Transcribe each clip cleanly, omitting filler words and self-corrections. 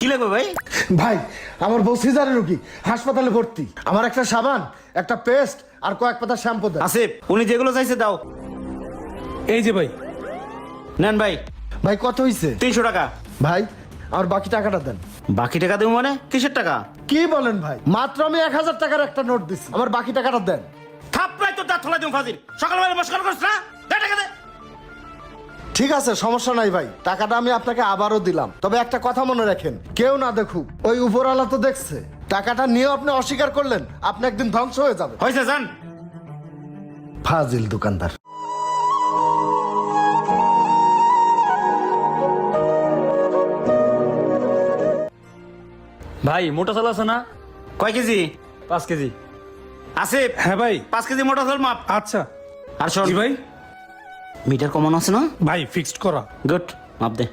কি লাগবে ভাই? ভাই আমার বউ সিজারের রোগী, হাসপাতালে ভর্তি। আমার একটা সাবান, একটা পেস্ট আর কয়েক পাতা শ্যাম্পু দেন। আসিফ, উনি যেগুলো চাইছে দাও। এই যে ভাই। নেন ভাই। ভাই কত হইছে? 300 টাকা। ভাই আমার বাকি টাকাটা দেন। বাকি টাকা দেবো মানে? কিসের টাকা? কি বলেন ভাই? মাত্র আমি 1000 টাকার একটা নোট দিছি, আমার বাকি টাকাটা দেন। থাপড়াই তো দাঁত ফলাই দিম ফাজিল। সকালবেলা মস্কার করছ না? দে টাকা দে। ঠিক আছে, সমস্যা নাই ভাই, টাকাটা আমি আপনাকে আবারও দিলাম। তবে একটা কথা মনে রাখেন, কেউ না দেখুক, ওই উপরওয়ালা তো দেখছে। টাকাটা নিয়েও আপনি অস্বীকার করলেন, আপনি একদিন ধ্বংস হয়ে যাবে। হয়েছে যান। ফাজিল দোকানদার। ভাই মোটা চাল আছে না? কয় কেজি? 5 কেজি। আসিফ, হ্যাঁ ভাই। 5 কেজি মোটা চাল মাপ। আচ্ছা। আর শোন জি ভাই। মিটার কমানো আছে না? ভাই ফিক্সড করা। গুড, মাপ দে।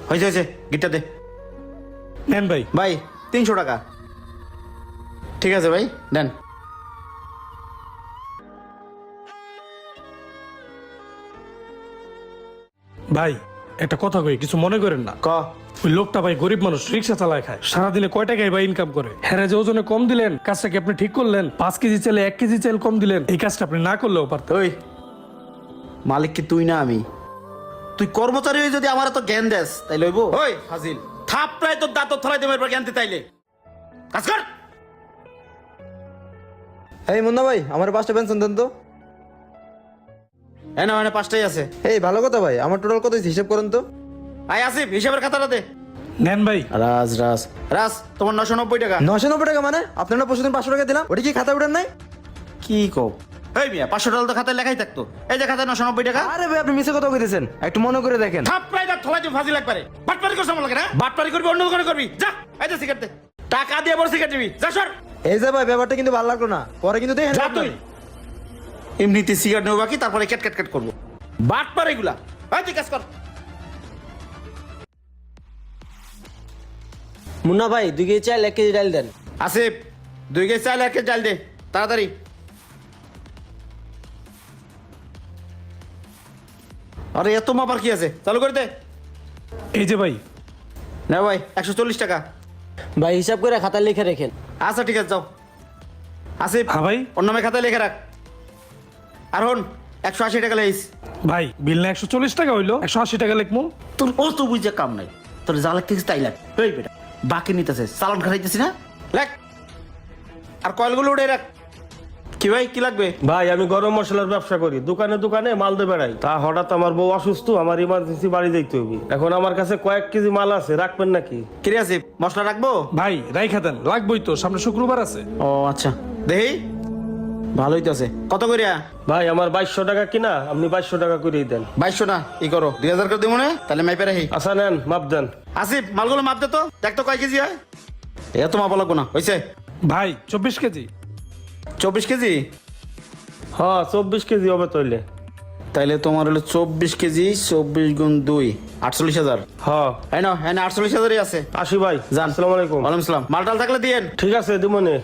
হয়েছে হয়েছে, গিটটা দে। নেন ভাই। ভাই 300 টাকা। ঠিক আছে ভাই, দেন। ভাই একটা কথা কই, কিছু মনে করেন না। ক। ওই লোকটা ভাই গরিব মানুষ, রিক্সা চালায় খায়, সারাদিনে কয় টাকায় ভাই ইনকাম করে? হ্যাঁ, যে ওজনে কম দিলেন, কাজটা কি আপনি ঠিক করলেন? 5 কেজি চালে 1 কেজি চাল কম দিলেন, এই কাজটা আপনি না করলেও পারতেন। ওই মালিক কি তুই না আমি? তুই কর্মচারী হয়ে যদি আমার এত জ্ঞান দেস তাই লইব? ওই ফাজিল, থাপড়াই তোর দাঁত থলাই দেবে এবার জ্ঞান দিতে তাইলে। কাজ কর। এই মুন্না ভাই, আমার 5টা পেনশন দেন তো। না মানে 5টাই আছে। এই ভালো কথা ভাই, আমার টোটাল কত হয়েছে হিসাব করেন তো। আয় আসিফ, হিসাবের খাতাটা দে। নেন ভাই। রাজ রাজ রাজ, তোমার 990 টাকা। 990 টাকা মানে? আপনারা পরশুদিন 500 টাকা দিলাম, ওটা কি খাতা উঠেন নাই? কি কও? এই মিয়া, 500 টাকা তো খাতায় লেখাই থাকতো। এই যে খাতায় 990 টাকা। আরে ভাই আপনি মিছে কথা কইতেছেন, একটু মনে করে দেখেন। থাপড়াই দাঁত থলাই দিবি ফাজিল একবারে। বাটপারি করছ আমার লাগে না? বাটপারি করবি অন্য দোকানে করবি। যা, এই যে সিগারেট দে। টাকা দিয়ে বড় সিগারেট দিবি। যা সর। এই যে ভাই ব্যাপারটা কিন্তু ভালো লাগলো না, পরে কিন্তু দেখেন। যা তুই। এমনিতে সিগারেট নেবো বাকি, তারপরে ক্যাট ক্যাট ক্যাট করবো। বাটপার এগুলা। এই তুই কাজ কর। মুন্না ভাই 2 কেজি চাল 1 কেজি ডাল দেন। আসিফ, 2 কেজি চাল 1 কেজি ডাল দে তাড়াতাড়ি। আরে এত মাপার কি আছে? চালু করে দে। এই যে ভাই। না ভাই, 140 টাকা। ভাই হিসাব করে খাতা লিখে রাখেন। আচ্ছা ঠিক আছে, যাও। আসিফ, হ্যাঁ ভাই। ওর নামে খাতায় লিখে রাখ। আর হন, 180 টাকা লেইস। ভাই বিল না 140 টাকা হইলো, 180 টাকা লিখমু। তোর ও তো বুঝে কাম নাই। তোর যা লাগতেছিস তাই লাগ। এই বেটা, বাকি নিতেছে, চালান খাইতেছি না? লেখ। আর কয়েলগুলো উঠে রাখ। কি ভাই, কি লাগবে? ভাই আমি গরম মশলার ব্যবসা করি, দোকানে দোকানে মাল দিয়ে বেড়াই। তা হঠাৎ আমার বউ অসুস্থ, আমার ইমার্জেন্সি বাড়ি যাইতে হবে। এখন আমার কাছে কয়েক কেজি মাল আছে, রাখবেন নাকি? কিরে আসিফ, মশলা রাখবো? ভাই রাইখা দেন, লাগবই তো, সামনে শুক্রবার আছে। ও আচ্ছা, দেহি ভালোই তো আছে। কত করিয়া? ভাই আমার 2200 টাকা কিনা, আপনি 2200 টাকা করেই দেন। 2200 না, ই করো 2000 করে দিব না, তাহলে মাইপে রাখি। আচ্ছা নেন, মাপ দেন। আসিফ, মালগুলো মাপ দে তো, দেখ তো কয় কেজি হয়। এত মাপা লাগবো না, হয়েছে? ভাই 24 কেজি। 24 কেজি? হ্যাঁ 24 কেজি হবে তৈলে। তাইলে তোমার হলো 24 কেজি, 24 গুণ 2, 48,000। হ্যাঁ হ্যাঁ না, হ্যাঁ না, 48,000ই আছে। আসি ভাই, যান। আসসালামু আলাইকুম। ওয়ালাইকুম আসসালাম। মালটাল থাকলে দিয়েন। ঠিক আছে দিমনে।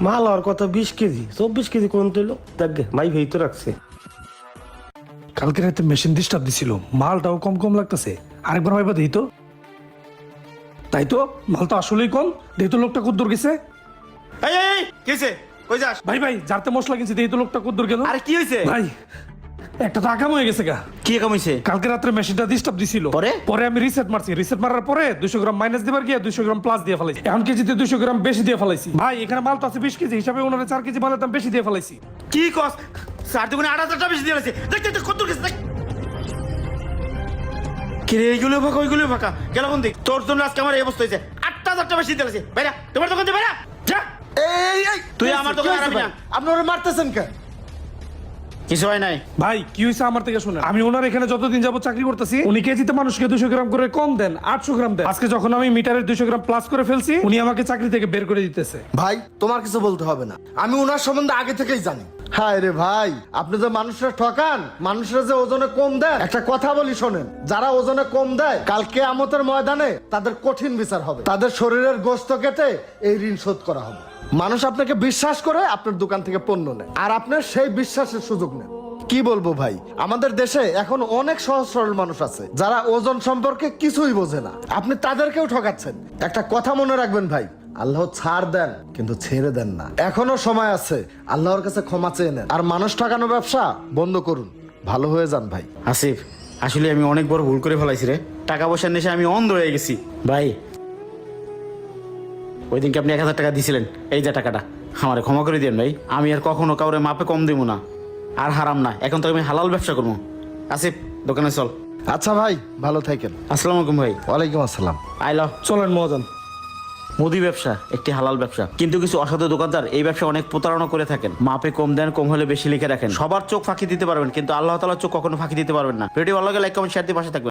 মাল আর কত 20 কেজি, 24 কেজি কোন তৈলো? দেখে মাই ভেই তো রাখছে। কালকে রাতে মেশিন ডিস্টার্ব দিছিল, মালটাও কম কম লাগতেছে। আরেকবার ভাইবা দেই তো। তাই তো, মাল তো আসলেই কম। দেই তো লোকটা কুদ্দুর গেছে। এই এই এই, কি হয়েছে? কই যাস? ভাই ভাই যারতে মশলা কিনছি, দেই তো লোকটা কুদ্দুর গেল। আরে কি হয়েছে? ভাই একটা তো আকাম হয়ে গেছে গা। কি কমিছে? কালকে রাত্রে মেশিনটা ডিস্টার্ব দিছিল, পরে? পরে আমি রিসেট মারছি। রিসেট মারার পরে 200 গ্রাম মাইনাস দিবার গিয়ে 200 গ্রাম প্লাস দিয়ে ফেলাইছি। এখন কেজিতে 200 গ্রাম বেশি দিয়ে ফেলাইছি। ভাই এখানে মাল তো আছে 20 কেজি, হিসাবে ওনারে 4 কেজি মালের দাম বেশি দিয়ে ফেলাইছি। কি কস? 4 দুগুণে 8,000 টাকা বেশি দিয়ে আছে। দেখ দেখ দেখ, কত গেছে দেখ। কিরে, এইগুলো ফাঁকা ওইগুলো ফাঁকা গেল কোন দিক? তোর জন্য আজকে আমার এই অবস্থা হয়েছে। 8,000 টাকা বেশি দিয়ে আছে। বাইরা, তোমার দোকান থেকে বাইরা যা। এই এই, তুই আমার দোকানে কি হয়েছে আসবি না। ভাই? আপনারা মারতেছেন কেন? কিছু হয় নাই। ভাই কি হয়েছে আমার থেকে শুনে, আমি ওনার এখানে যতদিন যাবত চাকরি করতেছি, উনি কেজিতে মানুষকে 200 গ্রাম করে কম দেন, 800 গ্রাম দেন। আজকে যখন আমি মিটারের 200 গ্রাম প্লাস করে ফেলছি, উনি আমাকে চাকরি থেকে বের করে দিতেছে। ভাই তোমার কিছু বলতে হবে না, আমি ওনার সম্বন্ধে আগে থেকেই জানি। হায় রে ভাই, আপনি যে মানুষরা ঠকান, মানুষরা যে ওজনে কম দেয়। একটা কথা বলি শোনেন, যারা ওজনে কম দেয় কাল কিয়ামতের ময়দানে তাদের কঠিন বিচার হবে। তাদের শরীরের গোশত কেটে এই ঋণ শোধ করা হবে। মানুষ আপনাকে বিশ্বাস করে আপনার দোকান থেকে পণ্য নেয় আর আপনার সেই বিশ্বাসের সুযোগ নেন। কি বলবো ভাই, আমাদের দেশে এখন অনেক সহজ সরল মানুষ আছে যারা ওজন সম্পর্কে কিছুই বোঝে না, আপনি তাদেরকেও ঠকাচ্ছেন। একটা কথা মনে রাখবেন ভাই, আল্লাহ ছাড় দেন কিন্তু ছেড়ে দেন না। এখনো সময় আছে, আল্লাহর কাছে ক্ষমা চেয়ে নেন আর মানুষ ঠকানো ব্যবসা বন্ধ করুন, ভালো হয়ে যান ভাই। আসিফ, আসলে আমি অনেক বড় ভুল করে ফেলাইছি রে। টাকা পয়সার নেশে আমি অন্ধ হয়ে গেছি। ভাই, ওই দিনকে আপনি 1000 টাকা দিয়েছিলেন, এই যে টাকাটা আমারে ক্ষমা করে দিন ভাই। আমি আর কখনো কাউরে মাপে কম দিব না, আর হারাম না। এখন তো আমি হালাল ব্যবসা করবো। আসিফ, দোকানে চল। আচ্ছা ভাই, ভালো থাকেন। আসসালামু আলাইকুম ভাই। ওয়ালাইকুম আসসালাম। আইলো। চলেন মহাজন। মুদি ব্যবসা একটি হালাল ব্যবসা, কিন্তু কিছু অসাধু দোকানদার এই ব্যবসা অনেক প্রতারণা করে থাকেন। মাপে কম দেন, কম হলে বেশি লিখে রাখেন। সবার চোখ ফাঁকি দিতে পারবেন, কিন্তু আল্লাহ তাআলার চোখ কখনো ফাঁকি দিতে পারবেন না। ভিডিও ভালো লাগলে লাইক কমেন্ট শেয়ার দিয়ে পাশে থাকবেন।